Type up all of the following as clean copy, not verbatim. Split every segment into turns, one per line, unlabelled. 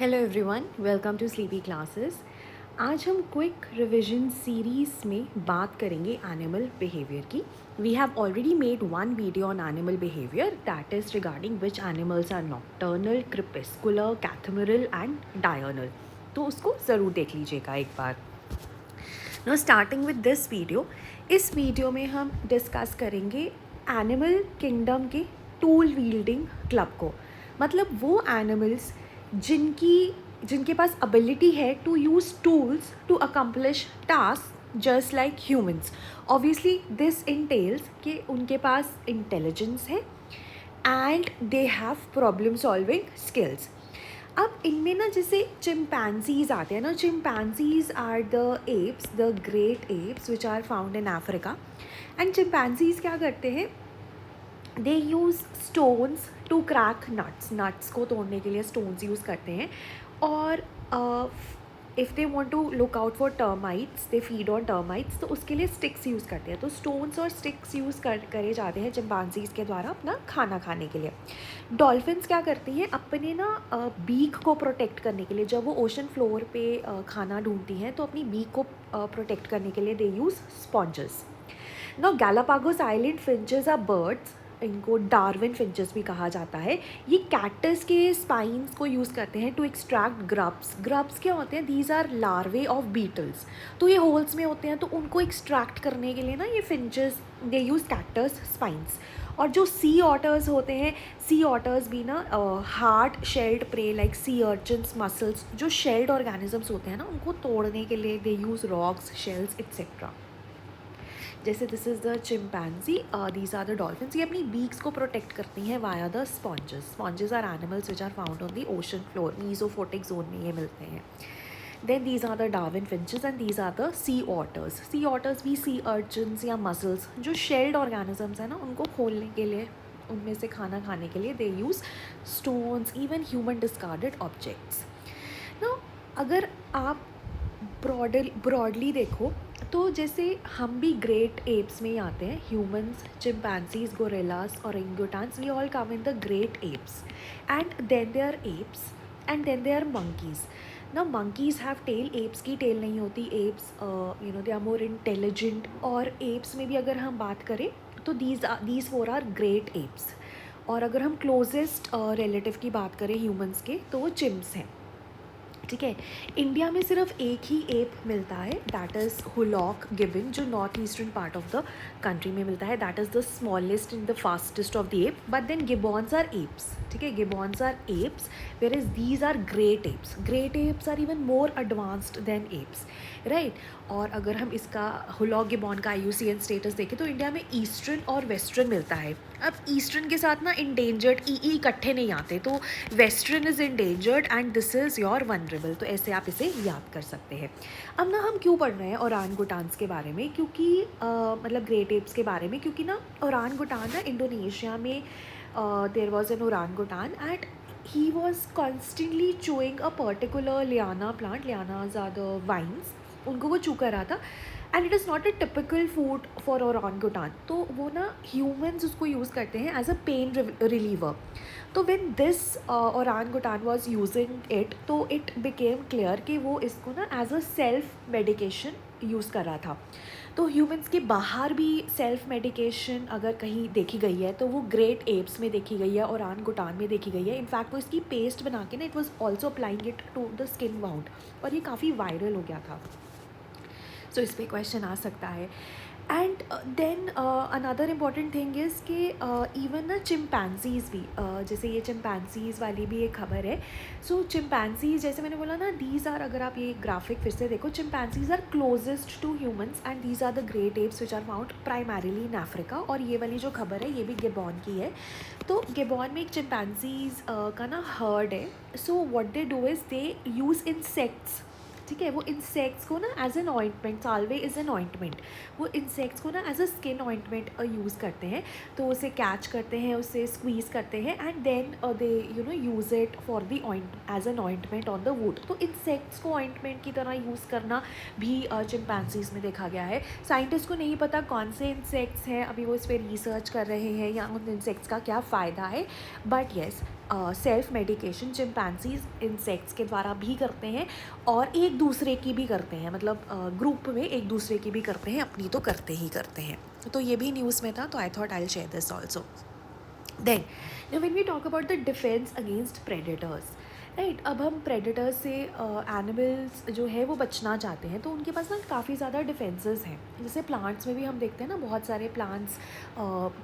Hello everyone, welcome to sleepy classes. आज हम quick revision series में बात करेंगे एनिमल बिहेवियर की। We have already made one video on animal behaviour that is regarding which animals are nocturnal, crepuscular, cathemeral and diurnal. तो उसको ज़रूर देख लीजिएगा एक बार। Now starting with this video, इस वीडियो में हम डिस्कस करेंगे एनिमल किंगडम के टूल वील्डिंग क्लब को। मतलब वो एनिमल्स जिनके पास एबिलिटी है to use tools to accomplish task just like humans. Obviously this entails कि उनके पास इंटेलिजेंस है and they have problem solving skills. अब इनमें ना जैसे चिंपैंजीज आते हैं ना, chimpanzees are the apes, the great apes which are found in Africa. And chimpanzees क्या करते हैं, they use stones to crack nuts को तोड़ने के लिए स्टोन्स यूज़ करते हैं। और if they want to look out for termites, they feed on termites, तो उसके लिए स्टिक्स यूज़ करते हैं। तो स्टोन्स और स्टिक्स यूज़ करे जाते हैं चिंपैंजीज़ के द्वारा अपना खाना खाने के लिए। डॉल्फिन्स क्या करती हैं, अपने ना बीक को प्रोटेक्ट करने के लिए, जब वो ओशन फ्लोर पे खाना ढूंढती हैं तो अपनी बीक को प्रोटेक्ट करने के लिए they use sponges. Now Galapagos island finches are birds, इनको डार्विन फिंचेस भी कहा जाता है। ये कैक्टस के स्पाइंस को यूज़ करते हैं टू एक्सट्रैक्ट ग्रब्स। ग्रब्स क्या होते हैं, these are larvae of beetles. तो ये होल्स में होते हैं, तो उनको एक्सट्रैक्ट करने के लिए ना ये फिंचेस दे यूज़ कैक्टस स्पाइंस। और जो सी ऑटर्स होते हैं, सी ऑटर्स भी ना hard shelled prey like sea urchins, mussels, जो शेल्ड ऑर्गेनिजम्स होते हैं ना, उनको तोड़ने के लिए they use rocks, shells etcetera. जैसे this is the chimpanzee, these are the dolphins. ये अपनी बीक्स को प्रोटेक्ट करती हैं via the sponges. Sponges are animals which are found on the ocean floor, mesophotic zone में ये मिलते हैं। Then these are the Darwin finches and these are the sea otters. Sea otters भी sea urchins या mussels, जो shelled organisms हैं ना, उनको खोलने के लिए, उनमें से खाना खाने के लिए they use stones, even human discarded objects. ना अगर आप ब्रॉडली देखो तो जैसे हम भी ग्रेट एप्स में ही आते हैं, ह्यूमंस, चिंपैंजीज, गोरिल्लास और orangutans, we all come in the great apes. And then they are apes and then they are monkeys. ना मंकीज़ हैव टेल, एप्स की टेल नहीं होती। Apes they are more intelligent. और apes में भी अगर हम बात करें तो these four are great apes. और अगर हम क्लोजेस्ट रिलेटिव की बात करें ह्यूमंस के, तो वो चिम्स हैं। ठीक है, इंडिया में सिर्फ एक ही एप मिलता है, दैट इज़ हुलॉक गिवन, जो north eastern part of the country में मिलता है। That is the smallest and the fastest of the ape. But then gibbons are apes. ठीक है, gibbons are apes, whereas these are great apes. Great apes are even more advanced than apes, right. और अगर हम इसका hoolock gibbon का IUCN status देखें तो India में ईस्टर्न और वेस्टर्न मिलता है। अब ईस्टर्न के साथ ना इंडेंजर्ड ई इकट्ठे नहीं आते, तो western is endangered and this is your vulnerable. तो ऐसे आप इसे याद कर सकते हैं। अब ना हम क्यों पढ़ रहे हैं ओरांगुटान्स के बारे में, क्योंकि मतलब ग्रेट एप्स के बारे में, क्योंकि ना ओरांगुटान ना इंडोनेशिया में there was an orangutan and he was constantly chewing a particular liana plant. Lianas are the vines. उनको वो चू कर रहा था and it is not a typical food for orangutan. तो वो ना ह्यूमंस उसको यूज़ करते हैं एज अ पेन रिलीवर। तो when this orangutan was using it, तो इट बिकेम क्लियर कि वो इसको ना as a self medication use कर रहा था। तो ह्यूमंस के बाहर भी सेल्फ मेडिकेशन अगर कहीं देखी गई है तो वो ग्रेट एप्स में देखी गई है, ओरांगुटान में देखी गई है। इनफैक्ट वो इसकी पेस्ट बना के ना, it was also applying it to the skin wound, और ये काफ़ी वायरल हो गया था। सो इस पर क्वेश्चन आ सकता है। And then another important thing is कि इवन ना चिंपैंजीज़ भी, जैसे ये चिंपैंजीज़ वाली भी एक खबर है। सो चिंपैंजीज़, जैसे मैंने बोला ना, दीज आर, अगर आप ये ग्राफिक फिर से देखो, chimpanzees are closest to humans and these are the great apes which are found primarily in Africa. और ये वाली जो खबर है ये भी गिबॉन की है। तो गिबॉन में एक चिंपैंजीज़ का ना हर्ड है। So what they do is they use insects. ठीक है, वो इंसेक्ट्स को ना as an ointment, salve is an ointment, वो इंसेक्ट्स को ना as a skin ointment use करते हैं। तो उसे कैच करते हैं, उसे स्क्वीज़ करते हैं and then they use it for the as an ointment on the wood. तो इंसेक्ट्स को ऑइंटमेंट की तरह यूज़ करना भी चिंपैंजीज़ में देखा गया है। साइंटिस्ट को नहीं पता कौन से इंसेक्ट्स हैं, अभी वो इस पर रिसर्च कर रहे हैं या उन इंसेक्ट्स का क्या फ़ायदा है। But yes, self medication chimpanzees insects के द्वारा भी करते हैं और एक दूसरे की भी करते हैं, मतलब ग्रुप में एक दूसरे की भी करते हैं, अपनी तो करते ही करते हैं। तो ये भी न्यूज़ में था, तो I thought I will share this also. Then when we talk about the defence against predators, right, अब हम प्रेडेटर्स से एनिमल्स जो है वो बचना चाहते हैं, तो उनके पास ना काफ़ी ज़्यादा डिफेंसेस हैं। जैसे प्लांट्स में भी हम देखते हैं ना, बहुत सारे प्लांट्स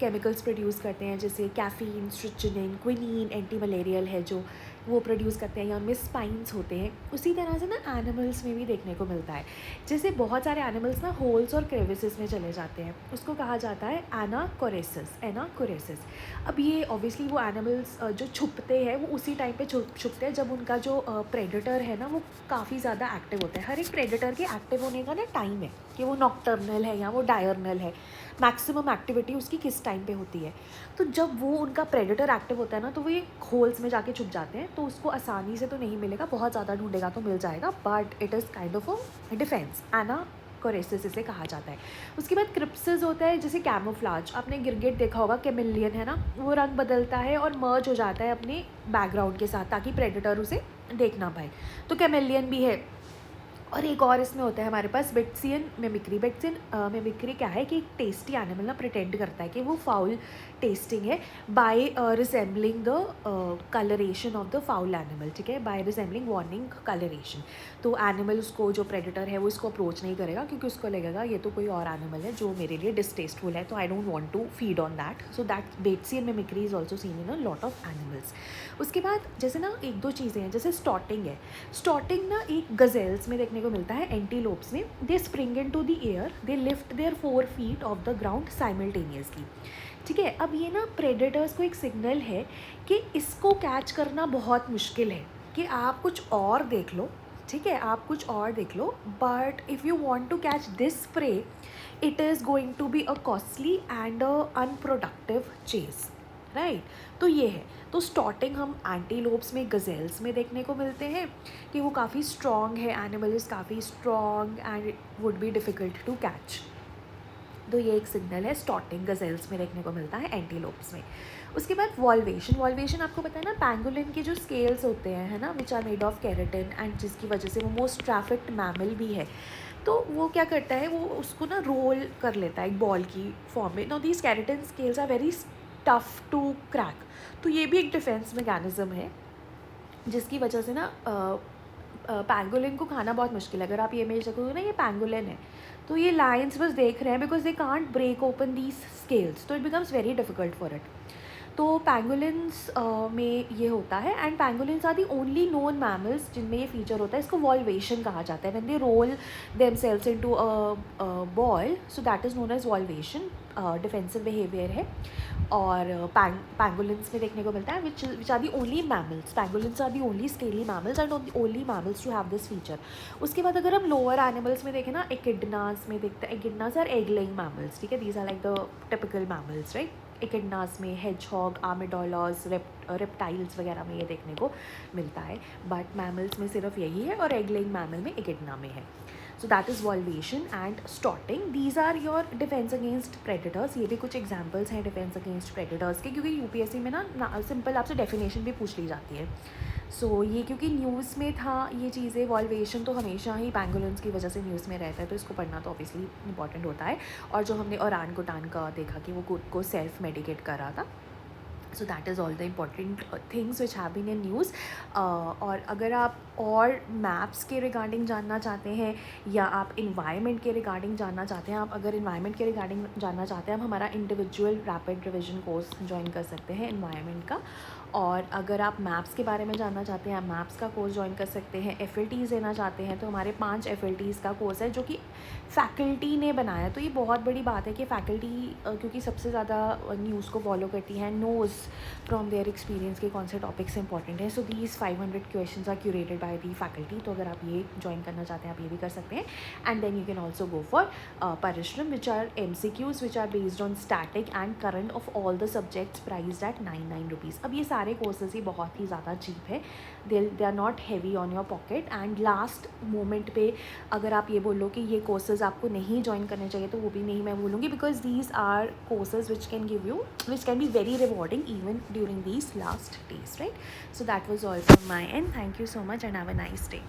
केमिकल्स प्रोड्यूस करते हैं, जैसे caffeine, strychnine, quinine, anti malarial है जो वो प्रोड्यूस करते हैं, या उनमें स्पाइंस होते हैं। उसी तरह से ना एनिमल्स में भी देखने को मिलता है। जैसे बहुत सारे एनिमल्स ना होल्स और क्रेविसेस में चले जाते हैं, उसको कहा जाता है एनाकोरेसिस। अब ये ऑब्वियसली वो एनिमल्स जो छुपते हैं वो उसी टाइम पे छुपते हैं जब उनका जो प्रेडेटर है ना वो काफ़ी ज़्यादा एक्टिव होता है। हर एक प्रेडेटर के एक्टिव होने का ना टाइम है कि वो नॉक्टर्नल है या वो डायर्नल है, मैक्सिमम एक्टिविटी उसकी किस टाइम पे होती है। तो जब वो उनका प्रेडेटर एक्टिव होता है ना, तो वो ये होल्स में जाके छुप जाते हैं, तो उसको आसानी से तो नहीं मिलेगा, बहुत ज़्यादा ढूंढेगा तो मिल जाएगा, but it is kind of a defence. Anachoresis इसे कहा जाता है। उसके बाद क्रिप्सिस होता है, जैसे कैमोफ्लाज, आपने गिरगिट देखा होगा, कैमेलियन है ना, वो रंग बदलता है और मर्ज हो जाता है अपने बैकग्राउंड के साथ ताकि प्रेडेटर उसे देख ना पाए, तो कैमेलियन भी है। और एक और इसमें होता है हमारे पास बेट्सियन मिमिक्री। बेट्सियन मिमिक्री क्या है कि एक टेस्टी एनिमल ना प्रिटेंड करता है कि वो फाउल टेस्टिंग है by resembling the colouration of the foul animal, ठीक है, बाय रिसेंबलिंग वार्निंग कलरेशन। तो एनिमल उसको, जो प्रेडेटर है वो इसको अप्रोच नहीं करेगा, क्योंकि उसको लगेगा ये तो कोई और एनिमल है जो मेरे लिए डिसटेस्टफुल है, तो I don't want to feed on that. So that Batesian mimicry is also seen in a lot of animals. उसके बाद जैसे ना एक दो चीज़ें हैं, जैसे स्टॉटिंग है। स्टॉटिंग ना एक गजेल्स में देखने को मिलता है, एंटीलोप्स में। They spring into the air, they lift their 4 feet off the ground simultaneously, ठीक है। अब ये ना प्रेडेटर्स को एक सिग्नल है कि इसको कैच करना बहुत मुश्किल है, कि आप कुछ और देख लो, ठीक है, आप कुछ और देख लो, but if you want to catch this prey, it is going to be a costly and unproductive chase, right. तो ये है, तो स्टॉटिंग हम एंटीलोप्स में, गजेल्स में देखने को मिलते हैं कि वो काफ़ी स्ट्रॉन्ग है, एनिमल इज़ काफ़ी strong and it would be difficult to catch. तो ये एक सिग्नल है, स्टॉटिंग गजेल्स में देखने को मिलता है, एंटीलोप्स में। उसके बाद वॉल्वेशन। वॉल्वेशन आपको पता है ना, पैंगोलिन के जो स्केल्स होते हैं, है ना, which are made of keratin, and जिसकी वजह से वो मोस्ट ट्रैफिक्ड मैमल भी है। तो वो क्या करता है, वो उसको ना रोल कर लेता है एक बॉल की फॉर्म में। Now these keratin scales are very tough to crack. तो ये भी एक डिफेंस मैकेनिज्म है, जिसकी वजह से ना पैंगोलिन को खाना बहुत मुश्किल है। अगर आप ये इमेज देखोगे ना, ये पैंगोलिन है, तो ये लाइन्स बस देख रहे हैं, because they can't break open these scales, तो it becomes very difficult for it. तो पैंगोलिन्स में ये होता है, and pangolins are the only known mammals जिनमें ये फीचर होता है। इसको वॉल्वेशन कहा जाता है, when they roll themselves into a ball, so that is known as volvation, defensive behaviour है। और पैंगोलिन्स में देखने को मिलता है, which are the only mammals. Pangolins are the only scaly mammals and only mammals to have this feature. उसके बाद अगर हम लोअर एनिमल्स में देखें ना, एकिडनास में देखते हैं, echidnas are egg laying mammals, ठीक है, these are like the typical mammals, right. Echidnas में हेजहॉग, आर्मिडोलॉज, रेप्टाइल्स वगैरह में ये देखने को मिलता है, बट मैमल्स में सिर्फ यही है, और एग लेइंग मैमल में एकिडना में है। So that is volvation and stotting. These are your defence against predators. ये भी कुछ एग्जाम्पल्स हैं डिफेंस अगेंस्ट प्रेडेटर्स के, क्योंकि यूपीएससी में ना सिंपल आपसे डेफिनेशन भी पूछ ली जाती है। सो ये क्योंकि न्यूज़ में था ये चीज़ें, वॉल्वेशन तो हमेशा ही पैंगोलिन्स की वजह से न्यूज़ में रहता है, तो इसको पढ़ना तो ऑब्वियसली इंपॉर्टेंट होता है। और जो हमने ओरान गुटान का देखा कि वो खुद को सेल्फ मेडिकेट कर रहा था, so that is all the important things which have been in news. और अगर आप और मैप्स के रिगार्डिंग जानना चाहते हैं, या आप इन्वायरमेंट के रिगार्डिंग जानना चाहते हैं, आप अगर इन्वायरमेंट के रिगार्डिंग जानना चाहते हैं, आप हमारा individual rapid revision course join कर सकते हैं इन्वायरमेंट का। और अगर आप मैप्स के बारे में जानना चाहते हैं, आप मैप्स का कोर्स ज्वाइन कर सकते हैं। FLTs लेना चाहते हैं, तो हमारे 5 FLTs का कोर्स है जो कि फैकल्टी ने बनाया। तो ये बहुत बड़ी बात है कि फ़ैकल्टी, क्योंकि सबसे ज़्यादा न्यूज़ को फॉलो करती है, नोज़ फ्रॉम देयर एक्सपीरियंस के कौन से टॉपिक्स इंपॉर्टेंट हैं। So these 500 questions are curated by the faculty. तो अगर आप ये ज्वाइन करना चाहते हैं, आप ये भी कर सकते हैं। And then you can also go for Parishram, which are MCQs which are based on static and current of all the subjects, priced at 99 rupees. अब ये सारे सारे कोर्सेज ही बहुत ही ज़्यादा चीप है, they are not heavy on your pocket. And last moment पे अगर आप ये बोलो कि ये कोर्सेज आपको नहीं ज्वाइन करने चाहिए तो वो भी नहीं मैं बोलूँगी, because these are courses which can give you, which can be very rewarding even during these last days, right? So that was all from my end. Thank you so much and have a nice day.